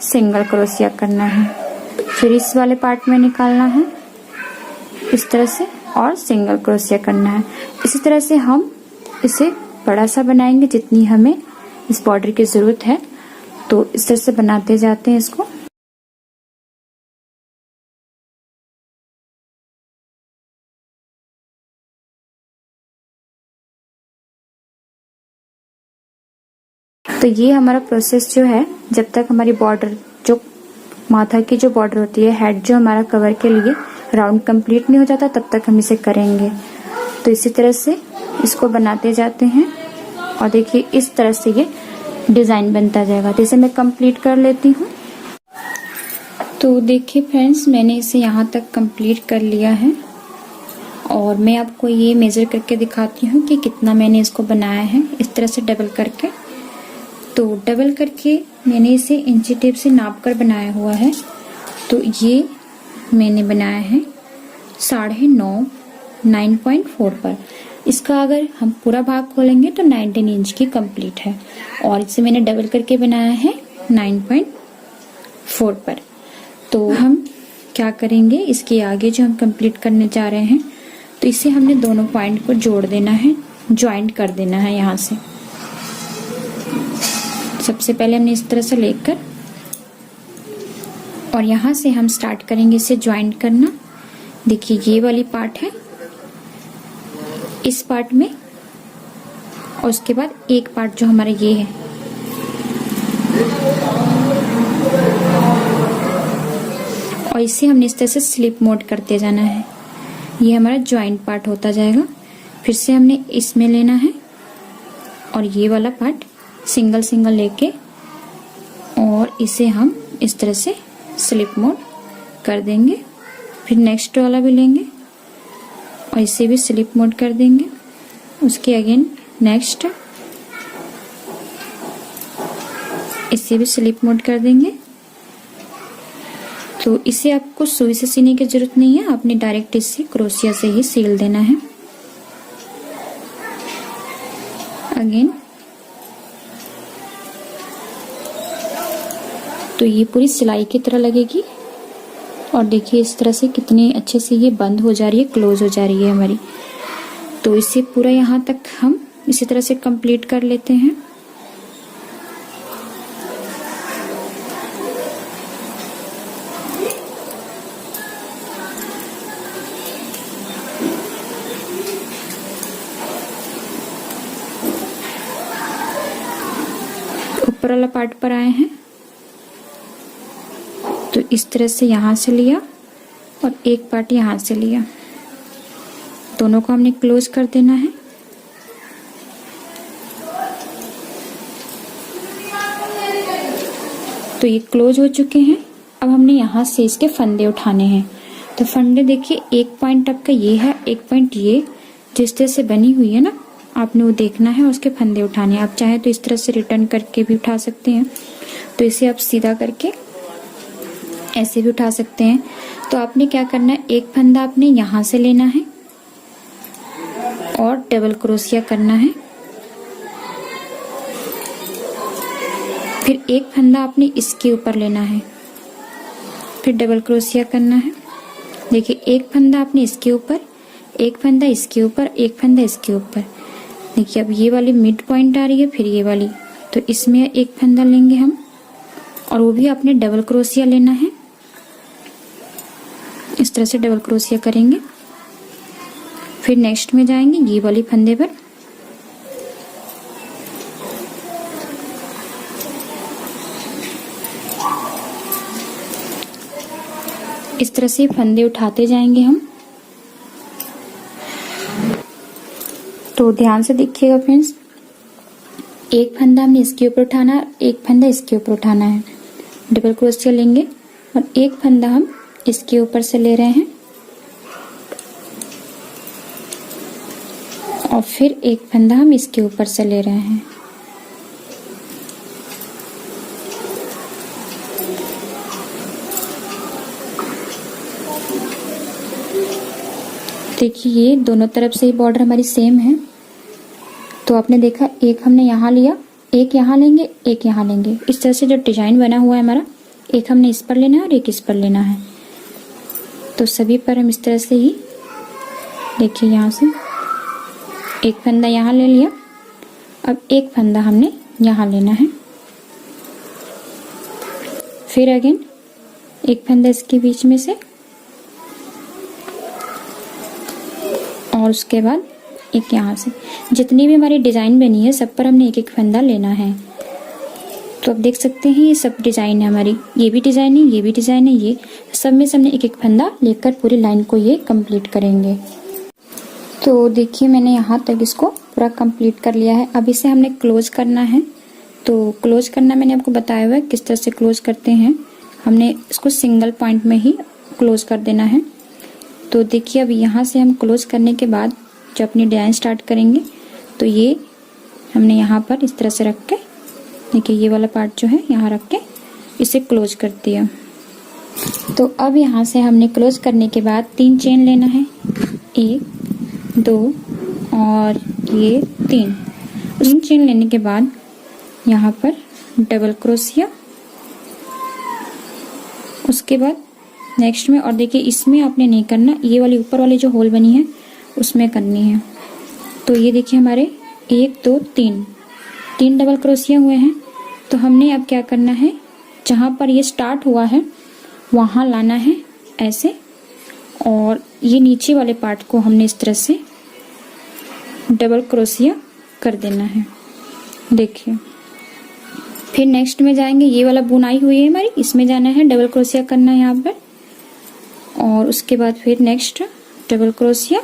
Single crochet करना है। फिर इस वाले पार्ट में निकालना है इस तरह से और सिंगल क्रोशिया करना है। इसी तरह से हम इसे बड़ा सा बनाएंगे जितनी हमें इस बॉर्डर की जरूरत है। तो इस तरह से बनाते जाते हैं इसको। तो ये हमारा प्रोसेस जो है, जब तक हमारी बॉर्डर जो माथा की जो बॉर्डर होती है, हेड जो हमारा कवर के लिए राउंड कंप्लीट नहीं हो जाता, तब तक हम इसे करेंगे। तो इसी तरह से इसको बनाते जाते हैं और देखिए इस तरह से ये डिजाइन बनता जाएगा। तो इसे मैं कंप्लीट कर लेती हूँ। तो देखिए फ्रेंड्स, मैंने इसे यहाँ तक कंप्लीट कर लिया है और मैं आपको ये मेजर करके दिखाती हूँ कि कितना मैंने इसको बनाया है। इस तरह से डबल करके, तो डबल करके मैंने इसे इंची टेप से नाप कर बनाया हुआ है। तो ये मैंने बनाया है 9.4 पर। इसका अगर हम पूरा भाग खोलेंगे तो 19 इंच की कंप्लीट है और इसे मैंने डबल करके बनाया है 9.4 पर। तो हम क्या करेंगे, इसके आगे जो हम कंप्लीट करने जा रहे हैं, तो इसे हमने दोनों पॉइंट को जोड़ देना है, ज्वाइंट कर देना है। यहाँ से सबसे पहले हमने इस तरह से लेकर और यहाँ से हम स्टार्ट करेंगे इसे ज्वाइंट करना। देखिए ये वाली पार्ट है इस पार्ट में, और उसके बाद एक पार्ट जो हमारा ये है, और इसे हमने इस तरह से स्लिप मोड करते जाना है। ये हमारा ज्वाइंट पार्ट होता जाएगा। फिर से हमने इसमें लेना है और ये वाला पार्ट सिंगल सिंगल लेके और इसे हम इस तरह से स्लिप मोड कर देंगे। फिर नेक्स्ट वाला भी लेंगे और इसे भी स्लिप मोड कर देंगे। उसके अगेन नेक्स्ट, इसे भी स्लिप मोड कर देंगे। तो इसे आपको सुई से सीने की जरूरत नहीं है, आपने डायरेक्ट इसे क्रोशिया से ही सील देना है। अगेन तो ये पूरी सिलाई की तरह लगेगी और देखिए इस तरह से कितनी अच्छे से ये बंद हो जा रही है, क्लोज हो जा रही है हमारी। तो इसे पूरा यहाँ तक हम इसी तरह से कंप्लीट कर लेते हैं। ऊपर वाला पार्ट पर आए हैं तो इस तरह से यहाँ से लिया और एक पार्ट यहाँ से लिया, दोनों को हमने क्लोज कर देना है। तो ये क्लोज हो चुके हैं। अब हमने यहाँ से इसके फंदे उठाने हैं। तो फंदे देखिए, एक पॉइंट आपका ये है, एक पॉइंट ये, जिस तरह से बनी हुई है ना, आपने वो देखना है, उसके फंदे उठाने हैं। आप चाहे तो इस तरह से रिटर्न करके भी उठा सकते हैं। तो इसे आप सीधा करके ऐसे भी उठा सकते हैं। तो आपने क्या करना है, एक फंदा आपने यहाँ से लेना है और डबल क्रोशिया करना है। फिर एक फंदा आपने इसके ऊपर लेना है, फिर डबल क्रोशिया करना है। देखिए एक फंदा आपने इसके ऊपर, एक फंदा इसके ऊपर, एक फंदा इसके ऊपर। देखिए अब ये वाली मिड पॉइंट आ रही है, फिर ये वाली, तो इसमें एक फंदा लेंगे हम और वो भी आपने डबल क्रोशिया लेना है। इस तरह से डबल क्रोशिया करेंगे। फिर नेक्स्ट में जाएंगे ये वाली फंदे पर, इस तरह से फंदे उठाते जाएंगे हम। तो ध्यान से देखिएगा फ्रेंड्स, एक फंदा हमने इसके ऊपर उठाना है, एक फंदा इसके ऊपर उठाना है, डबल क्रोशिया लेंगे और एक फंदा हम इसके ऊपर से ले रहे हैं और फिर एक फंदा हम इसके ऊपर से ले रहे हैं। देखिए ये दोनों तरफ से बॉर्डर हमारी सेम है। तो आपने देखा, एक हमने यहाँ लिया, एक यहाँ लेंगे, एक यहाँ लेंगे। इस तरह से जो डिजाइन बना हुआ है हमारा, एक हमने इस पर लेना है और एक इस पर लेना है। तो सभी पर हम इस तरह से ही देखिए यहाँ से एक फंदा यहाँ ले लिया। अब एक फंदा हमने यहाँ लेना है, फिर अगेन एक फंदा इसके बीच में से, और उसके बाद एक यहाँ से। जितनी भी हमारी डिजाइन बनी है सब पर हमने एक एक फंदा लेना है। तो आप देख सकते हैं ये सब डिजाइन है हमारी, ये भी डिजाइन है, ये भी डिजाइन है, ये सब में से हमने एक एक फंदा लेकर पूरी लाइन को ये कंप्लीट करेंगे। तो देखिए मैंने यहाँ तक इसको पूरा कंप्लीट कर लिया है। अब इसे हमने क्लोज करना है। तो क्लोज करना मैंने आपको बताया हुआ है किस तरह से क्लोज करते हैं। हमने इसको सिंगल पॉइंट में ही क्लोज कर देना है। तो देखिए अब यहाँ से हम क्लोज करने के बाद जब अपनी डिजाइन स्टार्ट करेंगे तो ये हमने यहाँ पर इस तरह से रख के, देखिए ये वाला पार्ट जो है यहाँ रख के इसे क्लोज कर दिया। तो अब यहाँ से हमने क्लोज करने के बाद 3 चेन लेना है, 1 2 और ये 3 चेन लेने के बाद यहाँ पर डबल क्रोशिया, उसके बाद नेक्स्ट में, और देखिए इसमें आपने नहीं करना, ये वाली ऊपर वाली जो होल बनी है उसमें करनी है। तो ये देखिए हमारे 1 2 3 डबल क्रोशिया हुए हैं। तो हमने अब क्या करना है, जहाँ पर ये स्टार्ट हुआ है वहाँ लाना है ऐसे, और ये नीचे वाले पार्ट को हमने इस तरह से डबल क्रोशिया कर देना है। देखिए फिर नेक्स्ट में जाएंगे, ये वाला बुनाई हुई है हमारी, इसमें जाना है, डबल क्रोशिया करना है यहाँ पर, और उसके बाद फिर नेक्स्ट डबल क्रोशिया,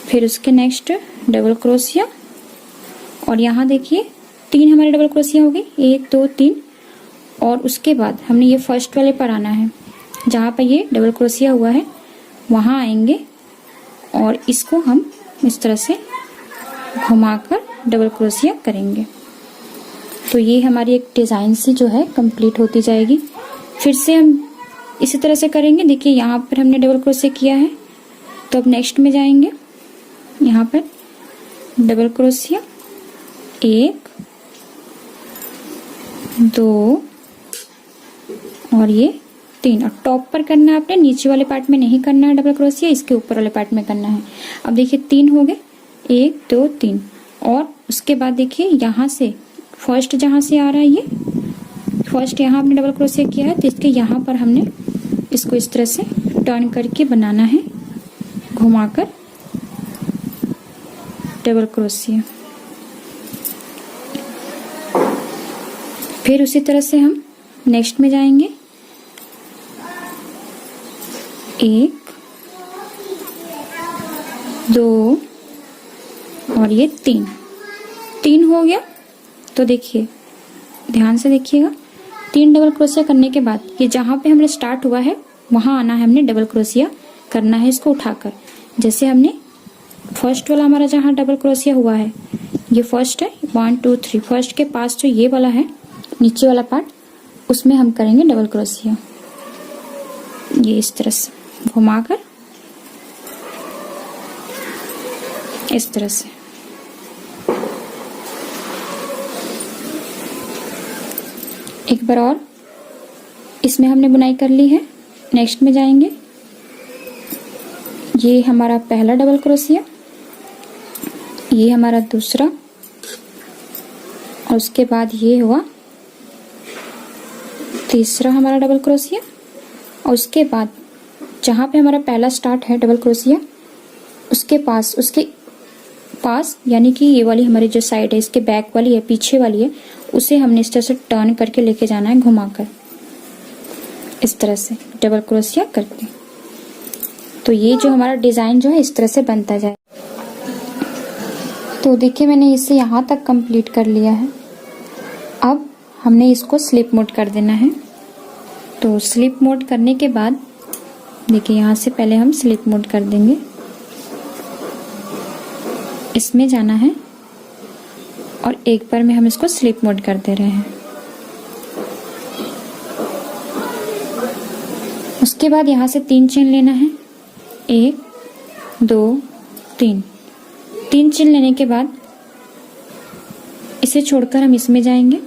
फिर उसके नेक्स्ट डबल क्रोशिया, और यहाँ देखिए 3 हमारे डबल क्रोशिया हो गई, 1 2 3, और उसके बाद हमने ये फर्स्ट वाले पर आना है, जहाँ पर ये डबल क्रोशिया हुआ है वहाँ आएंगे, और इसको हम इस तरह से घुमाकर डबल क्रोशिया करेंगे। तो ये हमारी एक डिजाइन सी जो है कंप्लीट होती जाएगी। फिर से हम इसी तरह से करेंगे। देखिए यहाँ पर हमने डबल क्रोशिया किया है, तो अब नेक्स्ट में जाएंगे, यहाँ पर डबल क्रोशिया 1 2 और ये 3, और टॉप पर करना है आपने, नीचे वाले पार्ट में नहीं करना है डबल क्रोशिया, इसके ऊपर वाले पार्ट में करना है। अब देखिए 3 हो गए, 1 2 3, और उसके बाद देखिए यहाँ से फर्स्ट जहाँ से आ रहा है, ये फर्स्ट यहाँ हमने डबल क्रोशिया किया है, तो इसके यहाँ पर हमने इसको इस तरह से टर्न करके बनाना है, घुमाकर डबल क्रोशिया। फिर उसी तरह से हम नेक्स्ट में जाएंगे, 1 2 और ये 3 हो गया। तो देखिए ध्यान से देखिएगा, 3 डबल क्रोशिया करने के बाद ये जहाँ पे हमने स्टार्ट हुआ है वहाँ आना है, हमने डबल क्रोशिया करना है इसको उठाकर। जैसे हमने फर्स्ट वाला हमारा जहाँ डबल क्रोशिया हुआ है, ये फर्स्ट है 1 2 3, फर्स्ट के पास जो ये वाला है नीचे वाला पार्ट, उसमें हम करेंगे डबल क्रोशिया, ये इस तरह से घुमाकर इस तरह से। एक बार और इसमें हमने बुनाई कर ली है। नेक्स्ट में जाएंगे, ये हमारा पहला डबल क्रोशिया, ये हमारा दूसरा, और उसके बाद ये हुआ तीसरा हमारा डबल क्रोशिया, और उसके बाद जहाँ पे हमारा पहला स्टार्ट है डबल क्रोशिया, उसके पास यानी कि ये वाली हमारी जो साइड है, इसके बैक वाली है, पीछे वाली है, उसे हमने इस तरह से टर्न करके लेके जाना है, घुमाकर इस तरह से डबल क्रोशिया करके। तो ये जो हमारा डिजाइन जो है इस तरह से बनता जाए। तो देखिए मैंने इसे यहाँ तक कंप्लीट कर लिया है। अब हमने इसको स्लिप मोड कर देना है। तो स्लिप मोड करने के बाद देखिए यहाँ से पहले हम स्लिप मोड कर देंगे, इसमें जाना है, और एक बार में हम इसको स्लिप मोड कर दे रहे हैं। उसके बाद यहाँ से 3 चेन लेना है, 1 2 3 चेन लेने के बाद इसे छोड़कर हम इसमें जाएंगे,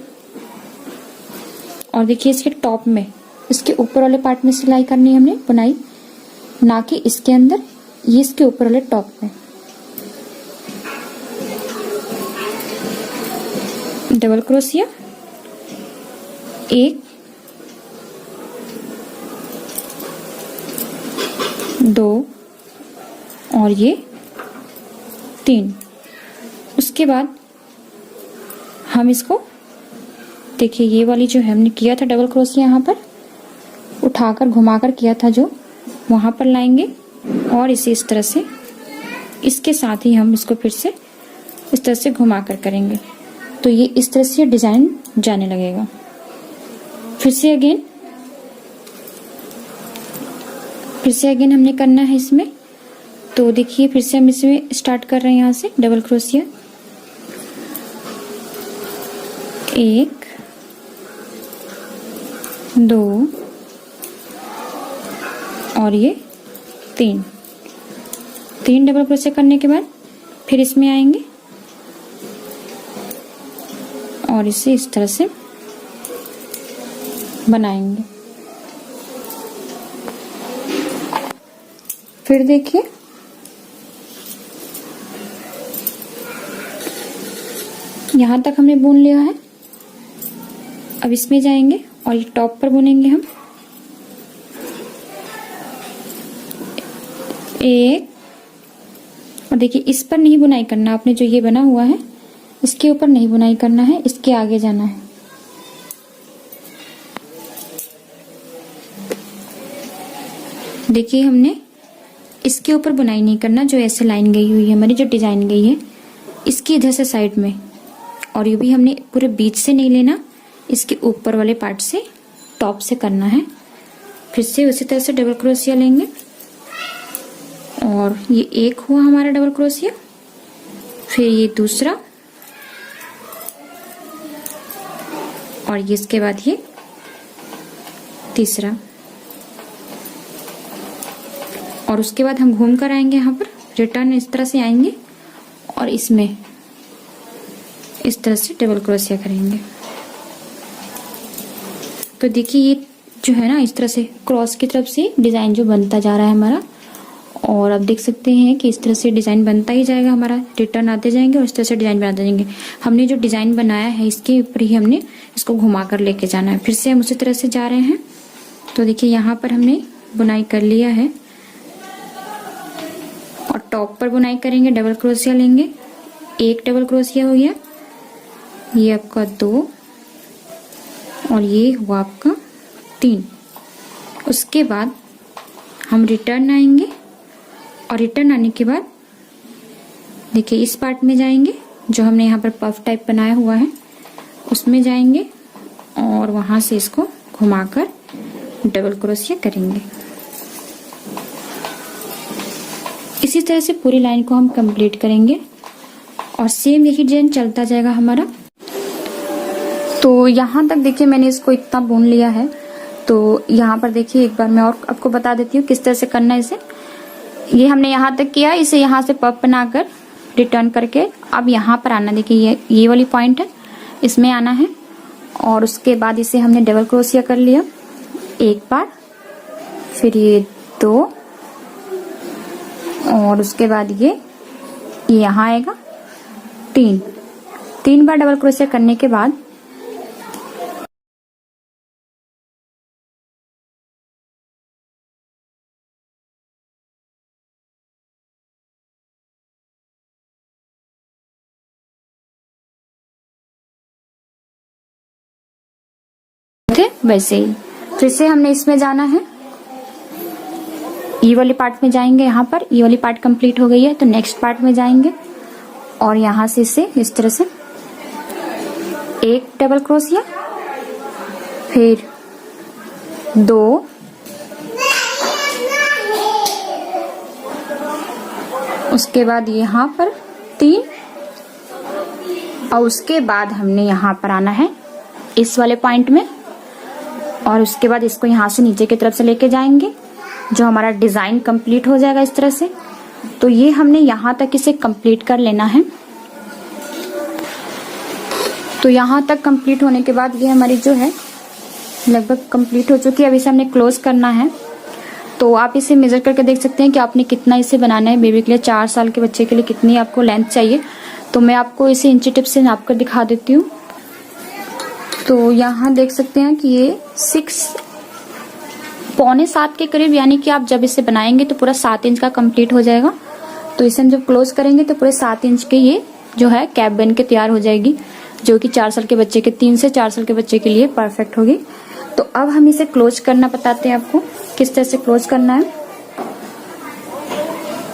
और देखिए इसके टॉप में, इसके ऊपर वाले पार्ट में सिलाई करनी है हमने बुनाई, ना कि इसके अंदर, ये इसके ऊपर वाले टॉप में। डबल क्रोशिया, 1 2 और ये 3। उसके बाद हम इसको देखिए, ये वाली जो है हमने किया था डबल क्रोशिया, यहाँ पर उठाकर घुमाकर किया था जो, वहां पर लाएंगे और इसे इस तरह से, इसके साथ ही हम इसको फिर से इस तरह से घुमाकर करेंगे, तो ये इस तरह से डिजाइन जाने लगेगा। फिर से अगेन हमने करना है इसमें। तो देखिए फिर से हम इसमें स्टार्ट कर रहे हैं, यहाँ से डबल क्रोशिया, 1 2 और ये 3 डबल क्रोशिया करने के बाद फिर इसमें आएंगे और इसे इस तरह से बनाएंगे। फिर देखिए यहां तक हमने बुन लिया है। अब इसमें जाएंगे और ये टॉप पर बुनेंगे हम, 1 और देखिए इस पर नहीं बुनाई करना, आपने जो ये बना हुआ है इसके ऊपर नहीं बुनाई करना है, इसके आगे जाना है। देखिए हमने इसके ऊपर बुनाई नहीं करना, जो ऐसे लाइन गई हुई है हमारी, जो डिजाइन गई है इसकी इधर से साइड में, और ये भी हमने पूरे बीच से नहीं लेना, इसके ऊपर वाले पार्ट से, टॉप से करना है। फिर से उसी तरह से डबल क्रोशिया लेंगे और ये 1 हुआ हमारा डबल क्रोशिया, फिर ये दूसरा और ये इसके बाद ये तीसरा, और उसके बाद हम घूम कर आएंगे यहाँ पर, रिटर्न इस तरह से आएंगे और इसमें इस तरह से डबल क्रोशिया करेंगे। तो देखिए ये जो है ना इस तरह से क्रॉस की तरफ से डिजाइन जो बनता जा रहा है हमारा, और आप देख सकते हैं कि इस तरह से डिजाइन बनता ही जाएगा हमारा, रिटर्न आते जाएंगे और इस तरह से डिजाइन बनाते जाएंगे। हमने जो डिजाइन बनाया है इसके ऊपर ही हमने इसको घुमा कर लेके जाना है। फिर से हम उसी तरह से जा रहे हैं। तो देखिए यहाँ पर हमने बुनाई कर लिया है और टॉप पर बुनाई करेंगे, डबल क्रोशिया लेंगे, 1 डबल क्रोशिया हो गया, ये आपका 2 और ये हुआ आपका 3। उसके बाद हम रिटर्न आएंगे और रिटर्न आने के बाद देखिए इस पार्ट में जाएंगे जो हमने यहाँ पर पफ टाइप बनाया हुआ है, उसमें जाएंगे और वहां से इसको घुमाकर डबल क्रोशिया करेंगे। इसी तरह से पूरी लाइन को हम कंप्लीट करेंगे और सेम यही डिजाइन चलता जाएगा हमारा। तो यहाँ तक देखिए मैंने इसको इतना बुन लिया है। तो यहाँ पर देखिए एक बार मैं और आपको बता देती हूँ किस तरह से करना है इसे। ये हमने यहाँ तक किया, इसे यहाँ से पफ बनाकर रिटर्न करके अब यहाँ पर आना, देखिए ये वाली पॉइंट है, इसमें आना है और उसके बाद इसे हमने डबल क्रोशिया कर लिया 1 बार, फिर ये 2 और उसके बाद ये यहाँ आएगा 3 बार डबल क्रोशिया करने के बाद वैसे ही फिर से हमने इसमें जाना है, ये वाली पार्ट में जाएंगे। यहाँ पर ये वाली पार्ट कंप्लीट हो गई है तो नेक्स्ट पार्ट में जाएंगे और यहाँ से इसे इस तरह से 1 डबल क्रोशिया, फिर 2 उसके बाद यहाँ पर 3 और उसके बाद हमने यहाँ पर आना है इस वाले पॉइंट में और उसके बाद इसको यहाँ से नीचे की तरफ से लेके जाएंगे, जो हमारा डिजाइन कंप्लीट हो जाएगा इस तरह से। तो ये हमने यहाँ तक इसे कंप्लीट कर लेना है। तो यहाँ तक कंप्लीट होने के बाद ये हमारी जो है लगभग कंप्लीट हो चुकी है। अब इसे हमने क्लोज करना है। तो आप इसे मेजर करके देख सकते हैं कि आपने कितना इसे बनाना है बेबी के लिए। 4 साल के बच्चे के लिए कितनी आपको लेंथ चाहिए। तो मैं आपको इसे इंची टिप से नाप कर दिखा देती हूँ। तो यहाँ देख सकते हैं कि ये 6.75 के करीब, यानी कि आप जब इसे बनाएंगे तो पूरा 7 इंच का कंप्लीट हो जाएगा। तो इसे हम जब क्लोज करेंगे तो पूरे 7 इंच के ये जो है कैप बन के तैयार हो जाएगी, जो कि 4 साल के बच्चे के 3 से 4 साल के बच्चे के लिए परफेक्ट होगी। तो अब हम इसे क्लोज करना बताते हैं आपको किस तरह से क्लोज करना है।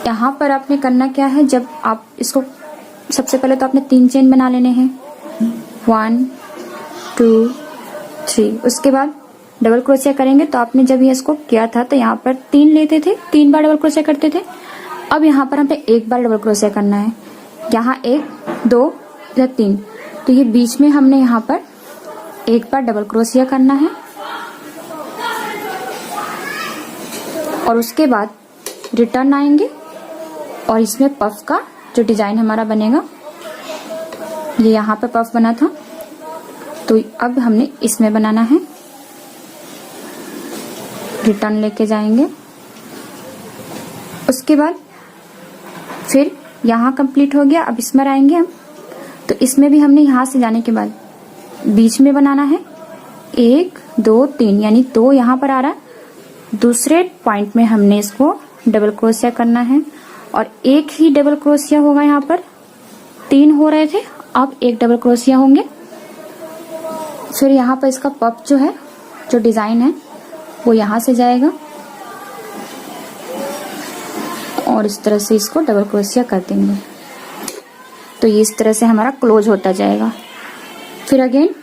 यहाँ पर आपने करना क्या है, जब आप इसको सबसे पहले तो आपने 3 चेन बना लेने हैं, 1 2 3। उसके बाद डबल क्रोशिया करेंगे। तो आपने जब ये इसको किया था तो यहाँ पर 3 लेते थे, 3 बार डबल क्रोशिया करते थे। अब यहाँ पर हमें 1 बार डबल क्रोशिया करना है। यहाँ 1 2 या 3, तो ये बीच में हमने यहाँ पर 1 बार डबल क्रोशिया करना है। और उसके बाद रिटर्न आएंगे और इसमें पफ का जो डिजाइन हमारा बनेगा, ये यहाँ पे पफ बना था, तो अब हमने इसमें बनाना है। रिटर्न लेके जाएंगे। उसके बाद फिर यहाँ कंप्लीट हो गया। अब इसमें आएंगे हम, तो इसमें भी हमने यहाँ से जाने के बाद बीच में बनाना है 1 2 3, यानी 2 यहाँ पर आ रहा है। दूसरे पॉइंट में हमने इसको डबल क्रोशिया करना है और एक ही डबल क्रोशिया होगा। यहाँ पर 3 हो रहे थे, अब 1 डबल क्रोशिया होंगे। फिर यहाँ पर इसका पफ जो है, जो डिजाइन है, वो यहाँ से जाएगा और इस तरह से इसको डबल क्रोशिया कर देंगे। तो ये इस तरह से हमारा क्लोज होता जाएगा। फिर अगेन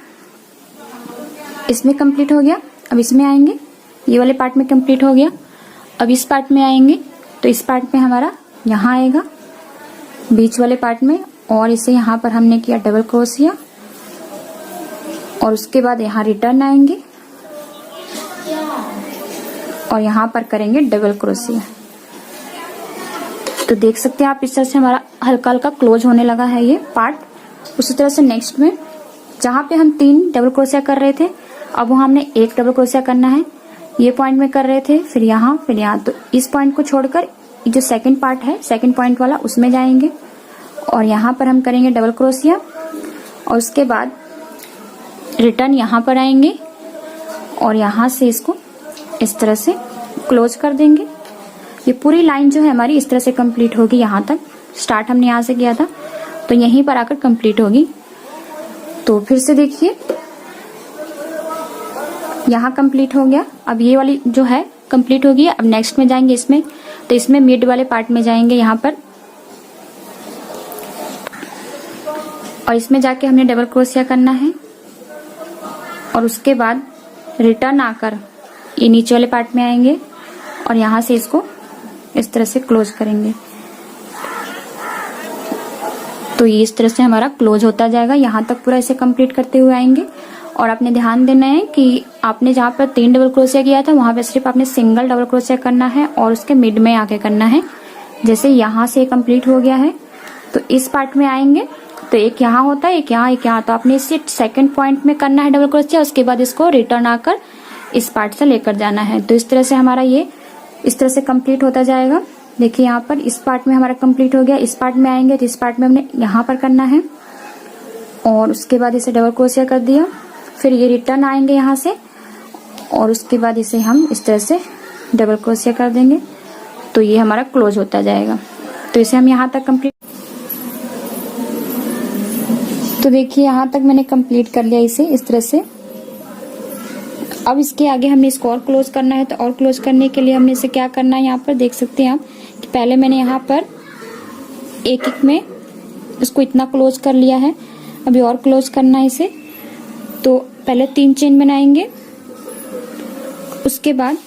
इसमें कंप्लीट हो गया। अब इसमें आएंगे, ये वाले पार्ट में कंप्लीट हो गया। अब इस पार्ट में आएंगे, तो इस पार्ट में हमारा यहाँ आएगा बीच वाले पार्ट में, और इसे यहाँ पर हमने किया डबल क्रोशिया। और उसके बाद यहाँ रिटर्न आएंगे और यहाँ पर करेंगे डबल क्रोशिया। तो देख सकते हैं आप इस तरह से हमारा हल्का हल्का क्लोज होने लगा है ये पार्ट। उसी तरह से नेक्स्ट में जहाँ पे हम 3 डबल क्रोशिया कर रहे थे, अब वहाँ हमने 1 डबल क्रोशिया करना है। ये पॉइंट में कर रहे थे, फिर यहाँ फिर यहाँ। तो इस पॉइंट को छोड़कर जो सेकंड पार्ट है, सेकंड पॉइंट वाला, उसमें जाएंगे और यहाँ पर हम करेंगे डबल क्रोशिया। और उसके बाद रिटर्न यहाँ पर आएंगे और यहाँ से इसको इस तरह से क्लोज कर देंगे। ये पूरी लाइन जो है हमारी इस तरह से कंप्लीट होगी। यहाँ तक स्टार्ट हमने यहाँ से किया था, तो यहीं पर आकर कंप्लीट होगी। तो फिर से देखिए, यहाँ कंप्लीट हो गया। अब ये वाली जो है कंप्लीट होगी। अब नेक्स्ट में जाएंगे इसमें, तो इसमें मिड वाले पार्ट में जाएंगे यहाँ पर, और इसमें जाके हमने डबल क्रोशिया करना है। और उसके बाद रिटर्न आकर ये नीचे वाले पार्ट में आएंगे और यहाँ से इसको इस तरह से क्लोज करेंगे। तो ये इस तरह से हमारा क्लोज होता जाएगा। यहाँ तक पूरा इसे कंप्लीट करते हुए आएंगे। और आपने ध्यान देना है कि आपने जहाँ पर 3 डबल क्रोशिया किया था, वहां पर सिर्फ आपने सिंगल डबल क्रोशिया करना है और उसके मिड में आके करना है। जैसे यहाँ से कंप्लीट हो गया है, तो इस पार्ट में आएंगे, तो एक यहाँ होता है, एक यहाँ, एक यहाँ। तो आपने इसे सेकंड पॉइंट में करना है डबल क्रोशिया। उसके बाद इसको रिटर्न आकर इस पार्ट से लेकर जाना है। तो इस तरह से हमारा ये इस तरह से कंप्लीट होता जाएगा। देखिए यहाँ पर इस पार्ट में हमारा कंप्लीट हो गया। इस पार्ट में आएंगे तो इस पार्ट में हमने यहाँ पर करना है और उसके बाद इसे डबल क्रोशिया कर दिया। फिर ये रिटर्न आएंगे यहाँ से और उसके बाद इसे हम इस तरह से डबल क्रोशिया कर देंगे। तो ये हमारा क्लोज होता जाएगा। तो इसे हम यहाँ तक कंप्लीट, तो देखिए यहाँ तक मैंने कंप्लीट कर लिया इसे इस तरह से। अब इसके आगे हमने इसको और क्लोज करना है। तो और क्लोज करने के लिए हमने इसे क्या करना है, यहाँ पर देख सकते हैं आप कि पहले मैंने यहाँ पर एक एक में इसको इतना क्लोज कर लिया है। अभी और क्लोज करना है इसे। तो पहले 3 चेन बनाएंगे, उसके बाद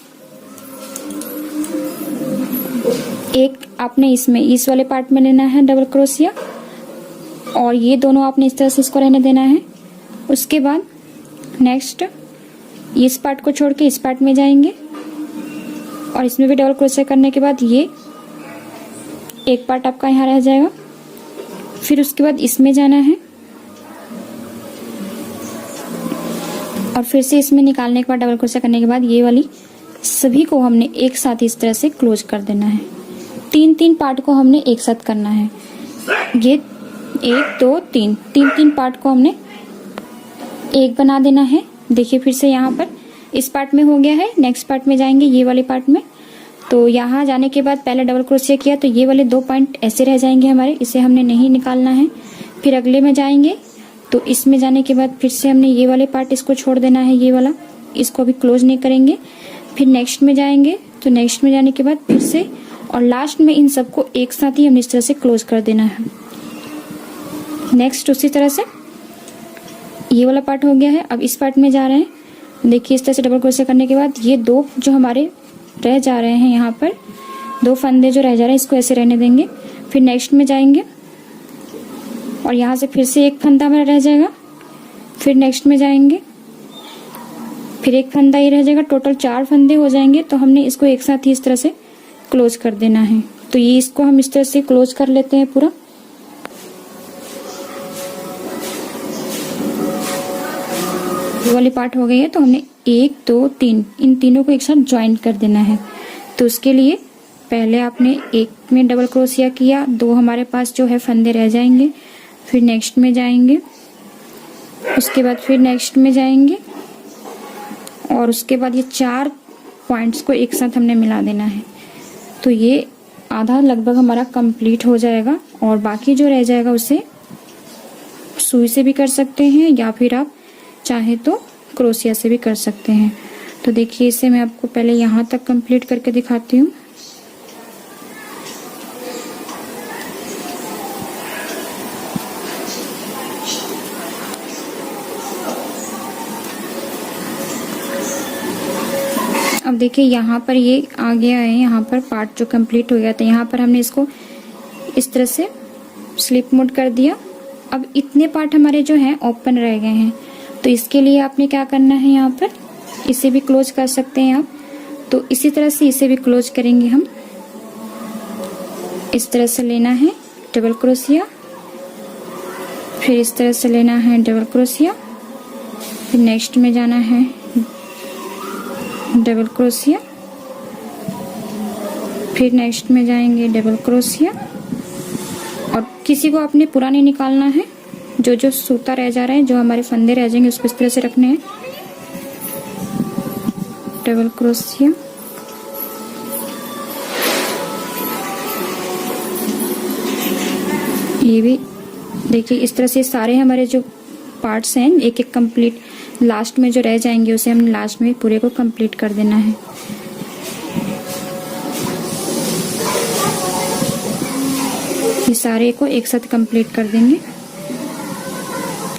एक आपने इसमें इस वाले पार्ट में लेना है डबल क्रोशिया और ये दोनों आपने इस तरह से इसको रहने देना है। उसके बाद नेक्स्ट इस पार्ट को छोड़ के इस पार्ट में जाएंगे और इसमें भी डबल क्रोशिया करने के बाद ये एक पार्ट आपका यहाँ रह जाएगा। फिर उसके बाद इसमें जाना है और फिर से इसमें निकालने के बाद डबल क्रोशिया करने के बाद ये वाली सभी को हमने एक साथ इस तरह से क्लोज कर देना है। 3 पार्ट को हमने एक साथ करना है। ये 1 2 3 पार्ट को हमने एक बना देना है। देखिए फिर से यहाँ पर इस पार्ट में हो गया है। नेक्स्ट पार्ट में जाएंगे ये वाले पार्ट में, तो यहाँ जाने के बाद पहले डबल क्रोशिया किया तो ये वाले 2 पॉइंट ऐसे रह जाएंगे हमारे, इसे हमने नहीं निकालना है। फिर अगले में जाएंगे तो इसमें जाने के बाद फिर से हमने ये वाले पार्ट इसको छोड़ देना है, ये वाला इसको अभी क्लोज नहीं करेंगे। फिर नेक्स्ट में जाएंगे तो नेक्स्ट में जाने के बाद फिर से और लास्ट में इन सबको एक साथ ही हमने इस तरह से क्लोज कर देना है। नेक्स्ट उसी तरह से ये वाला पार्ट हो गया है। अब इस पार्ट में जा रहे हैं। देखिए इस तरह से डबल क्रोशिया करने के बाद ये 2 जो हमारे रह जा रहे हैं, यहाँ पर 2 फंदे जो रह जा रहे हैं इसको ऐसे रहने देंगे। फिर नेक्स्ट में जाएंगे और यहाँ से फिर से एक फंदा हमारा रह जाएगा। फिर नेक्स्ट में जाएंगे, फिर एक फंदा ही रह जाएगा। टोटल 4 फंदे हो जाएंगे। तो हमने इसको एक साथ ही इस तरह से क्लोज कर देना है। तो ये इसको हम इस तरह से क्लोज कर लेते हैं पूरा। ये वाली पार्ट हो गई है। तो हमने 1 2 3 इन तीनों को एक साथ ज्वाइन कर देना है। तो उसके लिए पहले आपने एक में डबल क्रोशिया किया, 2 हमारे पास जो है फंदे रह जाएंगे। फिर नेक्स्ट में जाएंगे, उसके बाद फिर नेक्स्ट में जाएंगे और उसके बाद ये 4 पॉइंट्स को एक साथ हमने मिला देना है। तो ये आधा लगभग हमारा कंप्लीट हो जाएगा और बाकी जो रह जाएगा उसे सुई से भी कर सकते हैं या फिर आप चाहे तो क्रोशिया से भी कर सकते हैं। तो देखिए इसे मैं आपको पहले यहाँ तक कंप्लीट करके दिखाती हूँ। अब देखिए यहाँ पर ये आ गया है, यहाँ पर पार्ट जो कंप्लीट हो गया था। यहाँ पर हमने इसको इस तरह से स्लिप मोड कर दिया। अब इतने पार्ट हमारे जो हैं ओपन रह गए हैं। तो इसके लिए आपने क्या करना है, यहाँ पर इसे भी क्लोज कर सकते हैं आप। तो इसी तरह से इसे भी क्लोज करेंगे हम। इस तरह से लेना है डबल क्रोशिया, फिर इस तरह से लेना है डबल क्रोशिया, फिर नेक्स्ट में जाना है डबल क्रोशिया, फिर नेक्स्ट में जाएंगे डबल क्रोशिया। और किसी को आपने पूरा नहीं निकालना है। जो सूता रह जा रहा है, जो हमारे फंदे रह जाएंगे उसको इस तरह से रखने हैं। डबल क्रोशिया, ये भी देखिए इस तरह से सारे हमारे जो पार्ट्स हैं एक एक कंप्लीट, लास्ट में जो रह जाएंगे उसे हमने लास्ट में पूरे को कंप्लीट कर देना है। ये सारे को एक साथ कंप्लीट कर देंगे।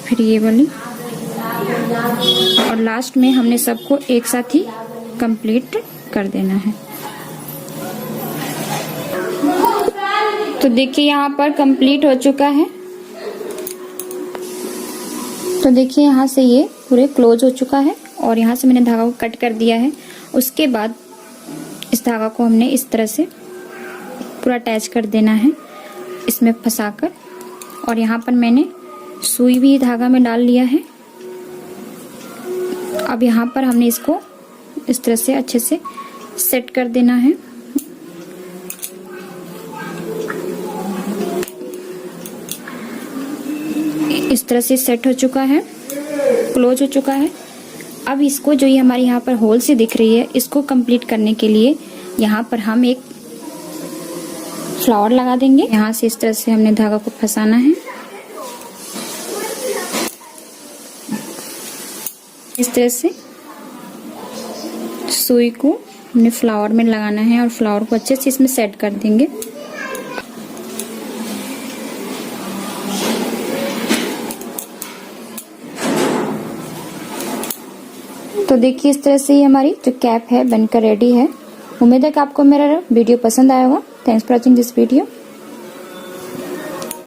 फिर ये वाली और लास्ट में हमने सबको एक साथ ही कंप्लीट कर देना है। तो देखिए यहाँ पर कंप्लीट हो चुका है। तो देखिए यहाँ से ये पूरे क्लोज हो चुका है और यहाँ से मैंने धागा को कट कर दिया है। उसके बाद इस धागा को हमने इस तरह से पूरा अटैच कर देना है इसमें फंसाकर। और यहाँ पर मैंने सुई भी धागा में डाल लिया है। अब यहाँ पर हमने इसको इस तरह से अच्छे से सेट कर देना है। इस तरह से सेट हो चुका है, क्लोज हो चुका है। अब इसको जो ये हमारी यहाँ पर होल सी दिख रही है, इसको कंप्लीट करने के लिए यहाँ पर हम एक फ्लावर लगा देंगे। यहाँ से इस तरह से हमने धागा को फंसाना है। इस तरह से सुई को हमने फ्लावर में लगाना है और फ्लावर को अच्छे से इसमें सेट कर देंगे। तो देखिए इस तरह से ही हमारी जो कैप है बनकर रेडी है। उम्मीद है कि आपको मेरा वीडियो पसंद आया होगा। Thanks for watching this video.